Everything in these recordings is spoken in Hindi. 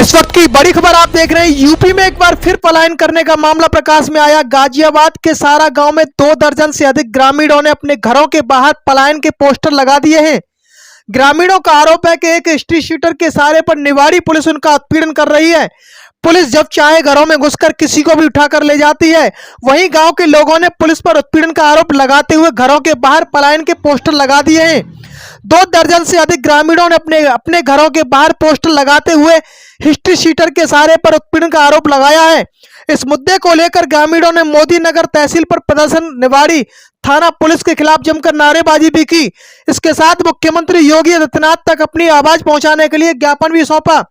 इस वक्त की बड़ी खबर आप देख रहे हैं। यूपी में एक बार फिर पलायन करने का मामला प्रकाश में आया। गाजियाबाद के सारा गांव में 2 दर्जन से अधिक ग्रामीणों ने अपने घरों के बाहर पलायन के पोस्टर लगा दिए हैं। ग्रामीणों का आरोप है कि एक स्ट्रीट शूटर के सहारे पर निवाड़ी पुलिस उनका उत्पीड़न कर रही है। पुलिस जब चाहे घरों में घुसकर किसी को भी उठाकर ले जाती है। वहीं गांव के लोगों ने पुलिस पर उत्पीड़न का आरोप लगाते हुए घरों के बाहर पलायन के पोस्टर लगा दिए हैं। 2 दर्जन से अधिक ग्रामीणों ने अपने घरों के बाहर पोस्टर लगाते हुए हिस्ट्री शीटर के सहारे पर उत्पीड़न का आरोप लगाया है। इस मुद्दे को लेकर ग्रामीणों ने मोदी नगर तहसील पर प्रदर्शन, निवाड़ी थाना पुलिस के खिलाफ जमकर नारेबाजी भी की। इसके साथ मुख्यमंत्री योगी आदित्यनाथ तक अपनी आवाज पहुंचाने के लिए ज्ञापन भी सौंपा।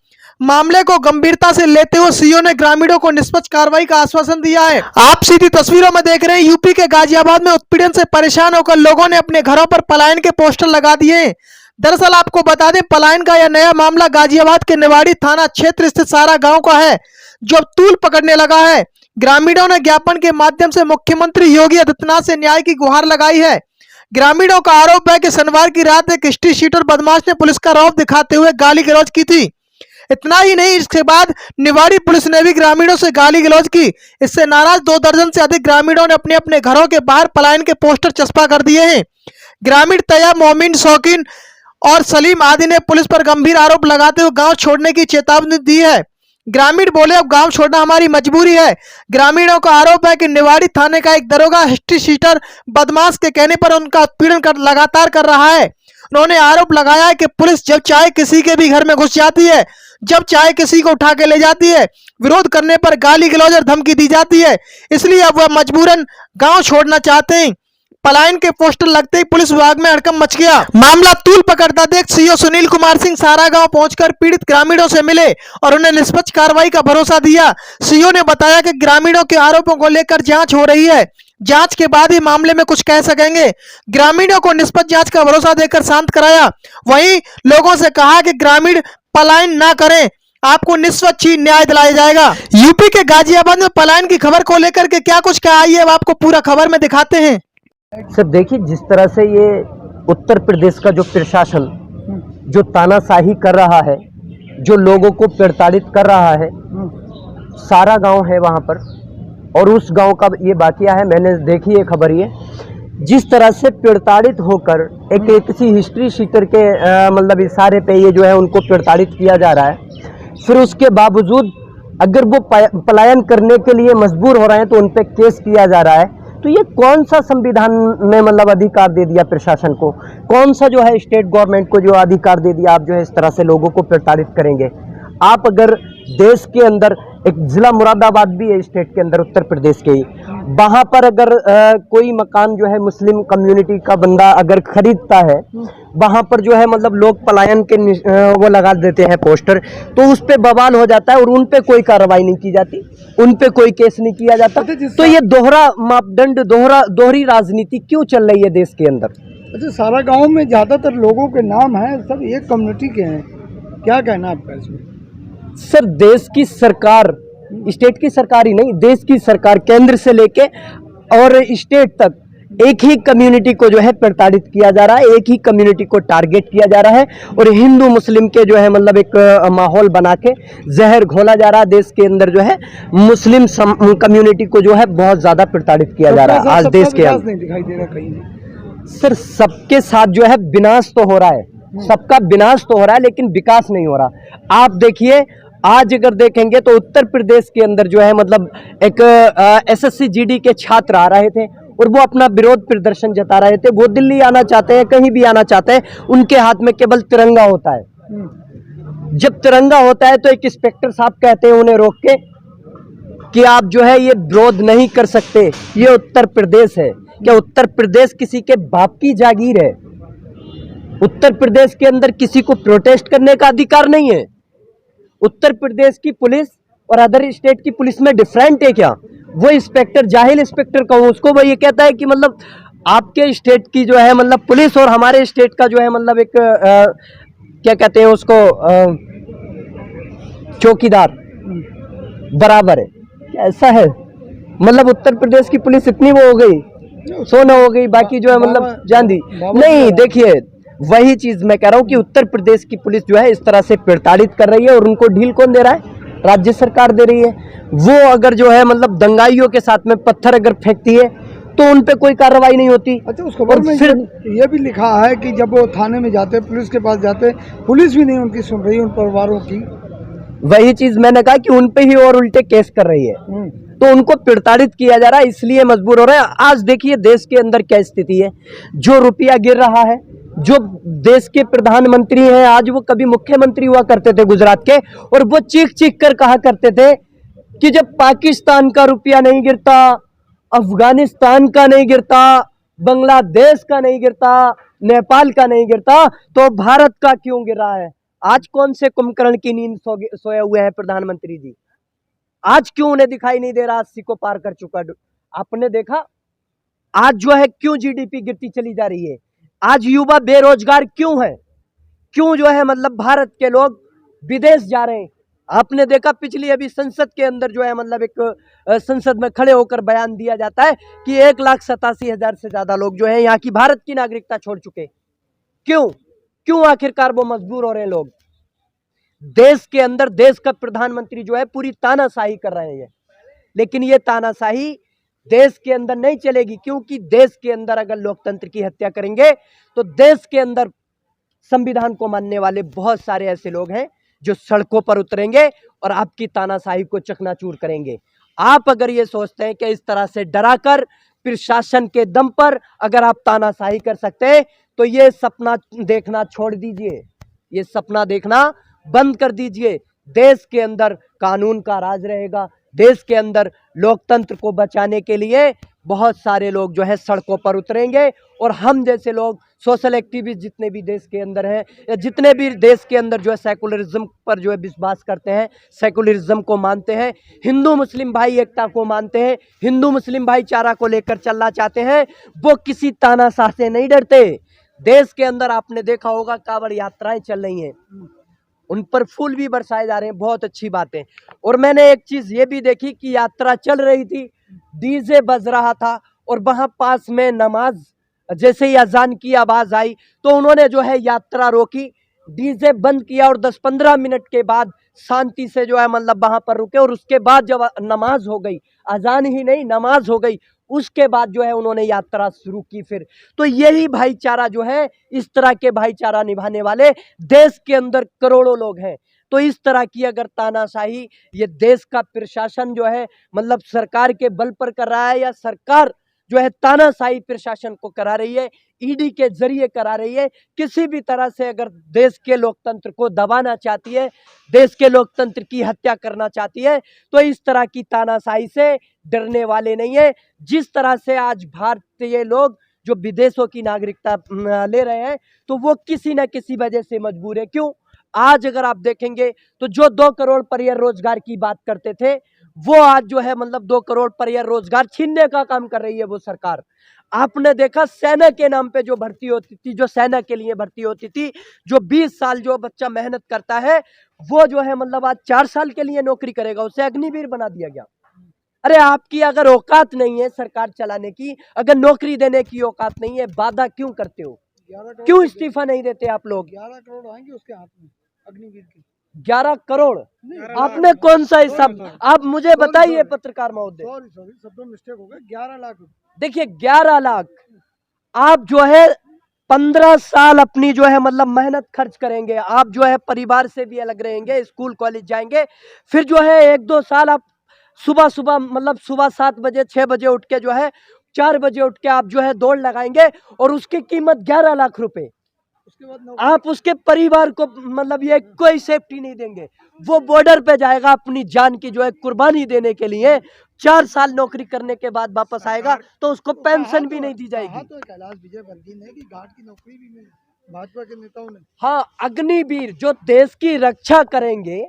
मामले को गंभीरता से लेते हुए सीओ ने ग्रामीणों को निष्पक्ष कार्रवाई का आश्वासन दिया है। आप सीधी तस्वीरों में देख रहे हैं, यूपी के गाजियाबाद में उत्पीड़न से परेशान होकर लोगों ने अपने घरों पर पलायन के पोस्टर लगा दिए हैं। दरअसल आपको बता दें, पलायन का यह नया मामला गाजियाबाद के निवाड़ी थाना क्षेत्र स्थित सारा गांव का है, जो अब तूल पकड़ने लगा है। ग्रामीणों ने ज्ञापन के माध्यम से मुख्यमंत्री योगी आदित्यनाथ से न्याय की गुहार लगाई है। ग्रामीणों का आरोप है कि शनिवार की रात एक स्ट्रीट शूटर बदमाश ने पुलिस का रौब दिखाते हुए गाली गलौज की थी। इतना ही नहीं, इसके बाद निवाड़ी पुलिस ने भी ग्रामीणों से गाली गलौज की। इससे नाराज 2 दर्जन से अधिक ग्रामीणों ने अपने अपने घरों के बाहर पलायन के पोस्टर चस्पा कर दिए हैं। ग्रामीण तैयब, मोमिन, शौकीन और सलीम आदि ने पुलिस पर गंभीर आरोप लगाते हुए गांव छोड़ने की चेतावनी दी है। ग्रामीण बोले, अब गांव छोड़ना हमारी मजबूरी है। ग्रामीणों का आरोप है कि निवाड़ी थाने का एक दरोगा हिस्ट्री शीटर बदमाश के कहने पर उनका उत्पीड़न लगातार कर रहा है। उन्होंने आरोप लगाया है कि पुलिस जब चाहे किसी के भी घर में घुस जाती है, जब चाहे किसी को उठा के ले जाती है। विरोध करने पर गाली गलौज और धमकी दी जाती है। इसलिए अब वह मजबूरन गांव छोड़ना चाहते हैं। पलायन के पोस्टर लगते ही पुलिस विभाग में हड़कंप मच गया। मामला तूल पकड़ता देख सीओ सुनील कुमार सिंह सारा गांव पहुंचकर पीड़ित ग्रामीणों से मिले और उन्हें निष्पक्ष कार्रवाई का भरोसा दिया। सीओ ने बताया कि ग्रामीणों के आरोपों को लेकर जांच हो रही है। जांच के बाद ही मामले में कुछ कह सकेंगे। ग्रामीणों को निष्पक्ष जांच का भरोसा देकर शांत कराया। वहीं लोगों से कहा कि ग्रामीण पलायन ना करें, आपको निष्पक्ष न्याय दिलाया जाएगा। यूपी के गाजियाबाद में पलायन की खबर को लेकर के क्या कुछ कहा, आइए अब आपको पूरा खबर में दिखाते हैं। सर देखिए, जिस तरह से ये उत्तर प्रदेश का जो प्रशासन जो तानाशाही कर रहा है, जो लोगों को प्रताड़ित कर रहा है, सारा गांव है वहां पर और उस गांव का ये वाकया है। मैंने देखी है खबर, ये जिस तरह से प्रताड़ित होकर एक किसी हिस्ट्री शीटर के मतलब इशारे पे ये जो है उनको प्रताड़ित किया जा रहा है। फिर उसके बावजूद अगर वो पलायन करने के लिए मजबूर हो रहे हैं तो उन पे केस किया जा रहा है। तो ये कौन सा संविधान ने मतलब अधिकार दे दिया प्रशासन को, कौन सा जो है स्टेट गवर्नमेंट को जो अधिकार दे दिया, आप जो है इस तरह से लोगों को प्रताड़ित करेंगे। आप अगर देश के अंदर एक जिला मुरादाबाद भी है स्टेट के अंदर, उत्तर प्रदेश के ही, वहां पर अगर कोई मकान जो है मुस्लिम कम्युनिटी का बंदा अगर खरीदता है, वहां पर जो है मतलब लोग पलायन के वो लगा देते हैं पोस्टर, तो उस पे बवाल हो जाता है और उन पे कोई कार्रवाई नहीं की जाती, उन पे कोई केस नहीं किया जाता। तो ये दोहरा मापदंड, दोहरी राजनीति क्यों चल रही है देश के अंदर? अच्छा, सारा गांव में ज्यादातर लोगों के नाम हैं, सब एक कम्युनिटी के हैं, क्या कहना आपका इसमें? सर देश की सरकार, स्टेट की सरकार ही नहीं, देश की सरकार केंद्र से लेके और स्टेट तक एक ही कम्युनिटी को जो है प्रताड़ित किया जा रहा है, एक ही कम्युनिटी को टारगेट किया जा रहा है और हिंदू मुस्लिम के जो है मतलब एक माहौल बना के जहर घोला जा रहा है। देश के अंदर जो है मुस्लिम कम्युनिटी को जो है बहुत ज्यादा प्रताड़ित किया जा रहा है आज देश के अंदर। नहीं दिखाई दे रहा कहीं। सर सबके साथ जो है विनाश तो हो रहा है, सबका विनाश तो हो रहा है, लेकिन विकास नहीं हो रहा। आप देखिए, आज अगर देखेंगे तो उत्तर प्रदेश के अंदर जो है मतलब एक एसएससी जीडी के छात्र आ रहे थे और वो अपना विरोध प्रदर्शन जता रहे थे। वो दिल्ली आना चाहते हैं, कहीं भी आना चाहते हैं, उनके हाथ में केवल तिरंगा होता है। जब तिरंगा होता है तो एक इंस्पेक्टर साहब कहते हैं उन्हें रोक के कि आप जो है ये विरोध नहीं कर सकते, ये उत्तर प्रदेश है। क्या उत्तर प्रदेश किसी के बाप की जागीर है? उत्तर प्रदेश के अंदर किसी को प्रोटेस्ट करने का अधिकार नहीं है। उत्तर प्रदेश की पुलिस और अदर स्टेट की पुलिस में डिफरेंट है क्या? वो इंस्पेक्टर, जाहिल इंस्पेक्टर कहूँ उसको, वो ये कहता है कि मतलब आपके स्टेट की जो है मतलब पुलिस और हमारे स्टेट का जो है मतलब एक क्या कहते हैं उसको, चौकीदार बराबर है। ऐसा है मतलब उत्तर प्रदेश की पुलिस इतनी वो हो गई, सोना हो गई, बाकी जो है मतलब चांदी नहीं। देखिए, वही चीज मैं कह रहा हूँ कि उत्तर प्रदेश की पुलिस जो है इस तरह से प्रताड़ित कर रही है, और उनको ढील कौन दे रहा है? राज्य सरकार दे रही है। वो अगर जो है मतलब दंगाइयों के साथ में पत्थर अगर फेंकती है तो उन पे कोई कार्रवाई नहीं होती। अच्छा, उस खबर में ये भी लिखा है कि जब वो थाने में जाते, पुलिस के पास जाते, पुलिस भी नहीं उनकी सुन रही, उन परिवारों की। वही चीज मैंने कहा कि उन पे ही और उल्टे केस कर रही है, तो उनको प्रताड़ित किया जा रहा है, इसलिए मजबूर हो रहे हैं। आज देखिए देश के अंदर क्या स्थिति है, जो रुपया गिर रहा है, जो देश के प्रधानमंत्री हैं, आज वो कभी मुख्यमंत्री हुआ करते थे गुजरात के, और वो चीख चीख कर कहा करते थे कि जब पाकिस्तान का रुपया नहीं गिरता, अफगानिस्तान का नहीं गिरता, बांग्लादेश का नहीं गिरता, नेपाल का नहीं गिरता, तो भारत का क्यों गिर रहा है? आज कौन से कुंभकर्ण की नींद सोए हुए हैं प्रधानमंत्री जी? आज क्यों उन्हें दिखाई नहीं दे रहा 80 को पार कर चुका? आपने देखा आज जो है क्यों जीडीपी गिरती चली जा रही है? आज युवा बेरोजगार क्यों है? क्यों जो है मतलब भारत के लोग विदेश जा रहे हैं? आपने देखा पिछली अभी संसद के अंदर जो है मतलब एक संसद में खड़े होकर बयान दिया जाता है कि 1,87,000 से ज्यादा लोग जो है यहाँ की भारत की नागरिकता छोड़ चुके। क्यों क्यों आखिरकार वो मजबूर हो रहे हैं लोग? देश के अंदर देश का प्रधानमंत्री जो है पूरी तानाशाही कर रहे हैं, लेकिन ये तानाशाही देश के अंदर नहीं चलेगी, क्योंकि देश के अंदर अगर लोकतंत्र की हत्या करेंगे तो देश के अंदर संविधान को मानने वाले बहुत सारे ऐसे लोग हैं जो सड़कों पर उतरेंगे और आपकी तानाशाही को चकनाचूर करेंगे। आप अगर ये सोचते हैं कि इस तरह से डराकर प्रशासन के दम पर अगर आप तानाशाही कर सकते हैं, तो ये सपना देखना छोड़ दीजिए, ये सपना देखना बंद कर दीजिए। देश के अंदर कानून का राज रहेगा, देश के अंदर लोकतंत्र को बचाने के लिए बहुत सारे लोग जो है सड़कों पर उतरेंगे, और हम जैसे लोग सोशल एक्टिविस्ट जितने भी देश के अंदर हैं, या जितने भी देश के अंदर जो है सेकुलरिज्म पर जो है विश्वास करते हैं, सेकुलरिज्म को मानते हैं, हिंदू मुस्लिम भाई एकता को मानते हैं, हिंदू मुस्लिम भाईचारा को लेकर चलना चाहते हैं, वो किसी तानाशाह से नहीं डरते। देश के अंदर आपने देखा होगा कांवड़ यात्राएं चल रही हैं, उन पर फूल भी बरसाए जा रहे हैं, बहुत अच्छी बात है। और मैंने एक चीज ये भी देखी कि यात्रा चल रही थी, डीजे बज रहा था, और वहां पास में नमाज जैसे ही अजान की आवाज आई तो उन्होंने जो है यात्रा रोकी, डीजे बंद किया, और 10-15 मिनट के बाद शांति से जो है मतलब वहां पर रुके, और उसके बाद जब नमाज हो गई, अजान ही नहीं नमाज हो गई, उसके बाद जो है उन्होंने यात्रा शुरू की फिर। तो यही भाईचारा जो है, इस तरह के भाईचारा निभाने वाले देश के अंदर करोड़ों लोग हैं। तो इस तरह की अगर तानाशाही ये देश का प्रशासन जो है मतलब सरकार के बल पर कर रहा है, या सरकार जो है तानाशाही प्रशासन को करा रही है, ईडी के जरिए करा रही है, किसी भी तरह से अगर देश के लोकतंत्र को दबाना चाहती है, देश के लोकतंत्र की हत्या करना चाहती है, तो इस तरह की तानाशाही से डरने वाले नहीं है। जिस तरह से आज भारतीय लोग जो विदेशों की नागरिकता ले रहे हैं, तो वो किसी न किसी वजह से मजबूर है। क्यों? आज अगर आप देखेंगे तो जो 2 करोड़ पर रोजगार की बात करते थे, वो आज जो है मतलब 2 करोड़ पर रोजगार छीनने का काम कर रही है वो सरकार। आपने देखा सेना के नाम पे जो भर्ती होती थी, जो सेना के लिए भर्ती होती थी, जो 20 साल जो बच्चा मेहनत करता है, वो जो है मतलब आज 4 साल के लिए नौकरी करेगा, उसे अग्निवीर बना दिया गया। अरे आपकी अगर औकात नहीं है सरकार चलाने की, अगर नौकरी देने की औकात नहीं है, वादा क्यों करते हो? क्यों इस्तीफा नहीं देते आप लोग? 11 करोड़ आएंगे उसके हाथ में अग्निवीर के। 11 करोड़ आपने कौन सा हिसाब? आप मुझे बताइए पत्रकार महोदय। सॉरी सब मिस्टेक हो गया, 11 लाख। देखिए 11 लाख आप जो है 15 साल अपनी जो है मतलब मेहनत खर्च करेंगे, आप जो है परिवार से भी अलग रहेंगे, स्कूल कॉलेज जाएंगे, फिर जो है 1-2 साल आप सुबह मतलब सुबह 7 बजे 6 बजे उठ के जो है 4 बजे उठ के आप जो है दौड़ लगाएंगे, और उसकी कीमत 11 लाख रुपए। उसके बाद आप उसके परिवार को मतलब ये कोई सेफ्टी नहीं देंगे, वो बॉर्डर पे जाएगा अपनी जान की जो है कुर्बानी देने के लिए, 4 साल नौकरी करने के बाद वापस आएगा तो उसको पेंशन भी नहीं दी जाएगी। तो कैलाश विजयवर्गीय ने कि घाट की नौकरी भी मिली भाजपा के नेताओं ने। हाँ, अग्निवीर जो देश की रक्षा करेंगे,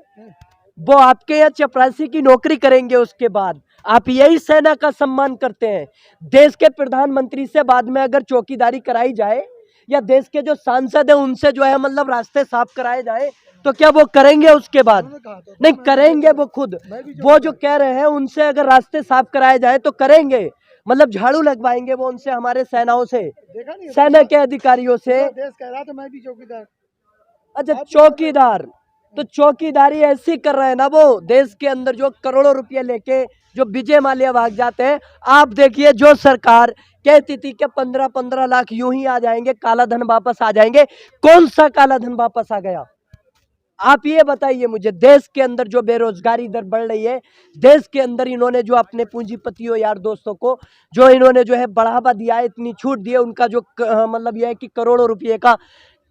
वो आपके यहाँ चपरासी की नौकरी करेंगे, उसके बाद आप यही सेना का सम्मान करते हैं। देश के प्रधानमंत्री से बाद में अगर चौकीदारी कराई जाए, या देश के जो सांसद हैं उनसे जो है मतलब रास्ते साफ कराए जाए, तो क्या वो करेंगे? उसके बाद नहीं करेंगे, वो खुद वो जो कह रहे हैं उनसे अगर रास्ते साफ कराए जाए तो करेंगे। मतलब झाड़ू लगवाएंगे वो उनसे, हमारे सेनाओं से, देखा नहीं सेना के अधिकारियों से। देश कह रहा था मैं भी चौकीदार। अच्छा चौकीदार, तो चौकीदारी ऐसी कर रहे हैं ना वो, देश के अंदर जो करोड़ों रुपए लेके जो विजय माल्या भाग जाते हैं। आप देखिए जो सरकार कहती थी कि 15-15 लाख यूं ही आ जाएंगे, काला धन वापस आ जाएंगे, कौन सा काला धन वापस आ गया? आप ये बताइए मुझे। देश के अंदर जो बेरोजगारी दर बढ़ रही है, देश के अंदर इन्होंने जो अपने पूंजीपतियों यार दोस्तों को जो इन्होंने जो है बढ़ावा दिया है, इतनी छूट दी है, उनका जो मतलब यह है कि करोड़ों रुपए का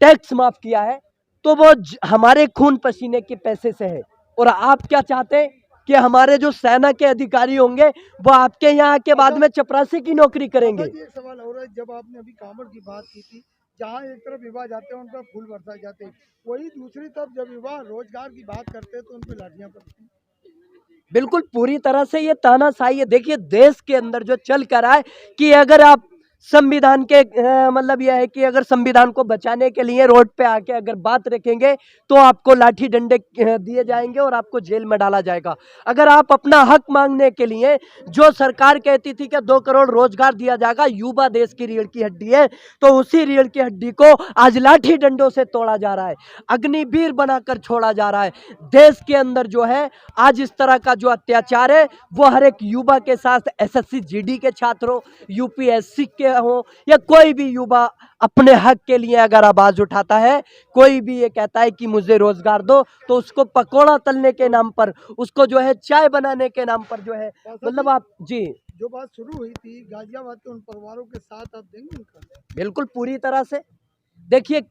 टैक्स माफ किया है, तो वो हमारे खून पसीने के पैसे से है। और आप क्या चाहते हैं कि हमारे जो सेना के अधिकारी होंगे वो आपके यहाँ के बाद में चपरासी की नौकरी करेंगे? एक सवाल हो रहा है, जब आपने अभी कांवड़ की बात की थी, जहाँ एक तरफ विवाह जाते हैं उन पर फूल बरसाए जाते हैं, वही दूसरी तरफ जब विवाह रोजगार की बात करते हैं तो उन पर लाठियां पड़ती हैं। बिल्कुल पूरी तरह से ये तानाशाही है। देखिए देश के अंदर जो चल कर रहा है कि अगर आप संविधान के मतलब यह है कि अगर संविधान को बचाने के लिए रोड पे आके अगर बात रखेंगे तो आपको लाठी डंडे दिए जाएंगे और आपको जेल में डाला जाएगा। अगर आप अपना हक मांगने के लिए, जो सरकार कहती थी कि 2 करोड़ रोजगार दिया जाएगा, युवा देश की रीढ़ की हड्डी है, तो उसी रीढ़ की हड्डी को आज लाठी डंडों से तोड़ा जा रहा है, अग्निवीर बनाकर छोड़ा जा रहा है। देश के अंदर जो है आज इस तरह का जो अत्याचार है वो हर एक युवा के साथ, एसएससी जीडी के छात्रों, यूपीएससी के हो या कोई भी युवा अपने हक के लिए अगर आवाज उठाता है, कोई भी ये कहता है कि मुझे रोजगार दो, तो उसको पकोड़ा तलने के नाम पर, उसको जो है चाय बनाने के नाम पर जो है मतलब आप जी जो बात शुरू हुई थी गाजियाबाद के उन परिवारों के साथ, आप देंगे उनका? बिल्कुल पूरी तरह से। देखिए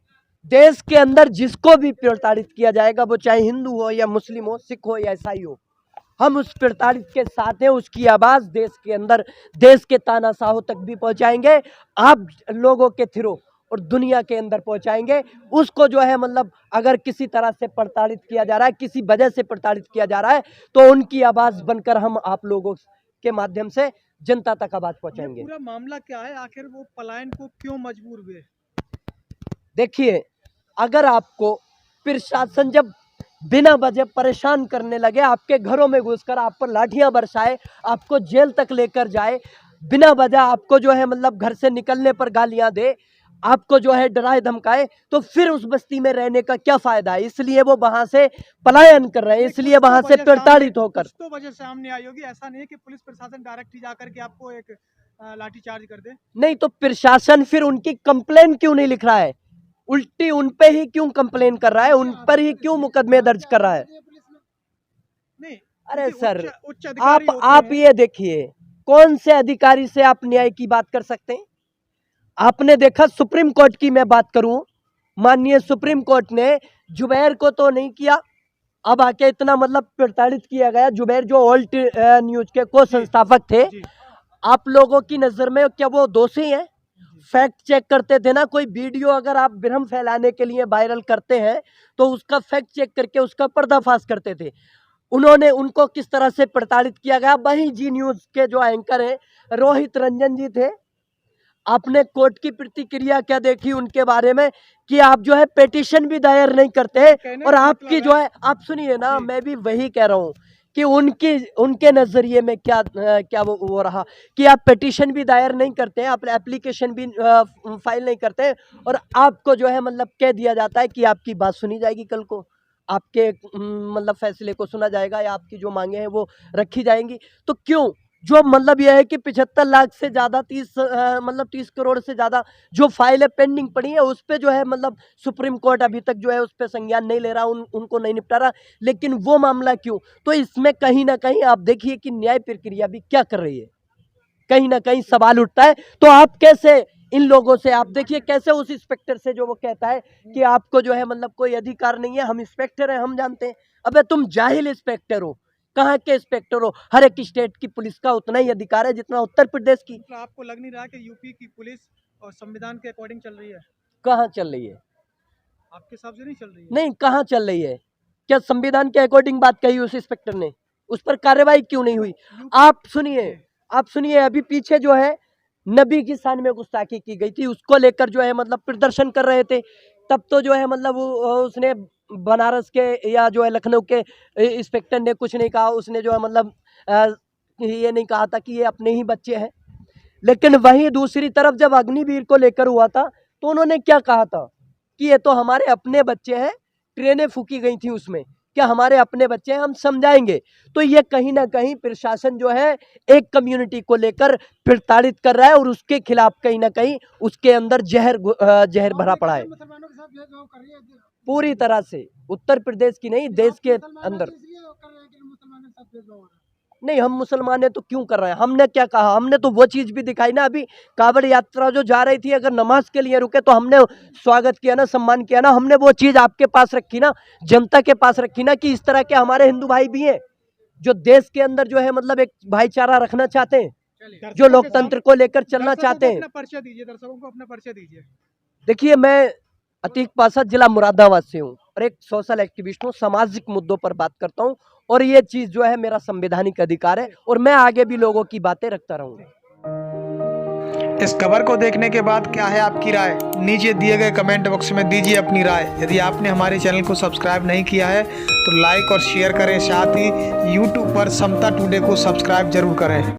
देश के अंदर जिसको भी प्रताड़ित किया जाएगा, वो चाहे हिंदू हो या मुस्लिम हो, सिख हो या ईसाई हो, हम उस प्रताड़ित के साथ हैं। उसकी आवाज देश के अंदर, देश के तानाशाहों तक भी पहुंचाएंगे, आप लोगों के थ्रू और दुनिया के अंदर पहुंचाएंगे। उसको जो है मतलब अगर किसी तरह से प्रताड़ित किया जा रहा है, किसी वजह से प्रताड़ित किया जा रहा है, तो उनकी आवाज बनकर हम आप लोगों के माध्यम से जनता तक आवाज पहुंचाएंगे। पूरा मामला क्या है, आखिर वो पलायन को क्यों मजबूर हुए? देखिए अगर आपको प्रशासन जब बिना वजह परेशान करने लगे, आपके घरों में घुसकर आप पर लाठियां बरसाए, आपको जेल तक लेकर जाए, बिना वजह आपको जो है मतलब घर से निकलने पर गालियां दे, आपको जो है डराए धमकाए, तो फिर उस बस्ती में रहने का क्या फायदा है? इसलिए वो वहां से पलायन कर रहे हैं, इसलिए वहां से प्रताड़ित होकर। तो वजह सामने आई होगी, ऐसा नहीं है कि पुलिस प्रशासन डायरेक्ट ही जाकर के आपको एक लाठी चार्ज कर दे। नहीं तो प्रशासन फिर उनकी कंप्लेन क्यों नहीं लिख रहा है? उल्टी उन पे ही क्यों कंप्लेन कर रहा है? उन पर ही क्यों मुकदमे दर्ज कर रहा है? नहीं, अरे सर उच्च अधिकारी आप ये देखिए, कौन से अधिकारी से आप न्याय की बात कर सकते हैं? आपने देखा सुप्रीम कोर्ट की मैं बात करूं, माननीय सुप्रीम कोर्ट ने जुबैर को तो नहीं किया, अब आके इतना मतलब प्रताड़ित किया गया। जुबैर जो ऑल्ट न्यूज के को संस्थापक थे, आप लोगों की नजर में क्या वो दोषी हैं? फैक्ट चेक करते थे ना, कोई वीडियो अगर आप भ्रम फैलाने के लिए वायरल करते हैं तो उसका फैक्ट चेक करके उसका पर्दाफाश करते थे। उन्होंने उनको किस तरह से प्रताड़ित किया गया। वहीं जी न्यूज के जो एंकर हैं रोहित रंजन जी थे, आपने कोर्ट की प्रतिक्रिया क्या देखी उनके बारे में कि आप जो है पिटीशन भी दायर नहीं करते, और आपकी जो है, आप सुनिए ना, मैं भी वही कह रहा हूँ कि उनके नजरिए में क्या वो रहा कि आप पिटीशन भी दायर नहीं करते हैं, आप एप्लीकेशन भी फाइल नहीं करते हैं, और आपको जो है मतलब कह दिया जाता है कि आपकी बात सुनी जाएगी, कल को आपके मतलब फैसले को सुना जाएगा या आपकी जो मांगे हैं वो रखी जाएंगी। तो क्यों? जो मतलब यह है कि 75 लाख से ज्यादा 30 करोड़ से ज्यादा जो फाइलें पेंडिंग पड़ी है, उस पे जो है मतलब सुप्रीम कोर्ट अभी तक जो है उस पे संज्ञान नहीं ले रहा, उनको नहीं निपटा रहा। लेकिन वो मामला क्यों? तो इसमें कहीं ना कहीं आप देखिए कि न्याय प्रक्रिया भी क्या कर रही है, कहीं ना कहीं सवाल उठता है। तो आप कैसे इन लोगों से, आप देखिए कैसे उस इंस्पेक्टर से जो वो कहता है कि आपको जो है मतलब कोई अधिकार नहीं है, हम इंस्पेक्टर हैं, हम जानते हैं। अबे तुम जाहिल इंस्पेक्टर हो, कहाँ के इंस्पेक्टर हो? हर एक स्टेट की पुलिस का उतना ही अधिकार है जितना उत्तर प्रदेश की। मतलब आपको लग नहीं रहा कि यूपी की पुलिस और संविधान के अकॉर्डिंग चल रही है? कहाँ चल रही है? आपके हिसाब से नहीं चल रही है? नहीं, कहाँ चल रही है? क्या संविधान के अकॉर्डिंग बात कही उस इंस्पेक्टर ने? उस पर कार्रवाई क्यों नहीं हुई? आप सुनिए, अभी पीछे जो है नबी की शान में गुस्ताखी की गई थी, उसको लेकर जो है मतलब प्रदर्शन कर रहे थे, तब तो जो है मतलब उसने बनारस के या जो है लखनऊ के इंस्पेक्टर ने कुछ नहीं कहा, उसने जो है मतलब ये नहीं कहा था कि ये अपने ही बच्चे हैं। लेकिन वहीं दूसरी तरफ जब अग्निवीर को लेकर हुआ था तो उन्होंने क्या कहा था कि ये तो हमारे अपने बच्चे हैं, ट्रेनें फूकी गई थी उसमें, क्या हमारे अपने बच्चे हैं, हम समझाएंगे। तो ये कहीं ना कहीं प्रशासन जो है एक कम्युनिटी को लेकर प्रताड़ित कर रहा है और उसके खिलाफ कहीं ना कहीं उसके अंदर जहर भरा पड़ा है मुसलमानों के साथ भेदभाव कर रही है पूरी तरह से। उत्तर प्रदेश की नहीं, देश के अंदर। इसलिए कर रहे हैं कि मुसलमानों के साथ भेदभाव हो रहा है। नहीं, हम मुसलमान हैं तो क्यों कर रहे हैं? हमने क्या कहा? हमने तो वो चीज भी दिखाई ना। अभी कांवड़ यात्रा जो जा रही थी, अगर नमाज के लिए रुके तो हमने स्वागत किया ना, सम्मान किया ना। हमने वो चीज आपके पास रखी ना, जनता के पास रखी ना, कि इस तरह के हमारे हिंदू भाई भी हैं जो देश के अंदर जो है मतलब एक भाईचारा रखना चाहते हैं, जो लोकतंत्र को लेकर चलना चाहते हैं। अपना परिचय दीजिए, दर्शकों को अपना परिचय दीजिए। देखिए, मैं अतीक पासा, जिला मुरादाबाद से हूँ और एक सोशल एक्टिविस्ट हूँ, सामाजिक मुद्दों पर बात करता हूँ और ये चीज जो है मेरा संवैधानिक अधिकार है और मैं आगे भी लोगों की बातें रखता रहूंगा। इस खबर को देखने के बाद क्या है आपकी राय? नीचे दिए गए कमेंट बॉक्स में दीजिए अपनी राय। यदि आपने हमारे चैनल को सब्सक्राइब नहीं किया है तो लाइक और शेयर करें, साथ ही यूट्यूब पर समता टुडे को सब्सक्राइब जरूर करें।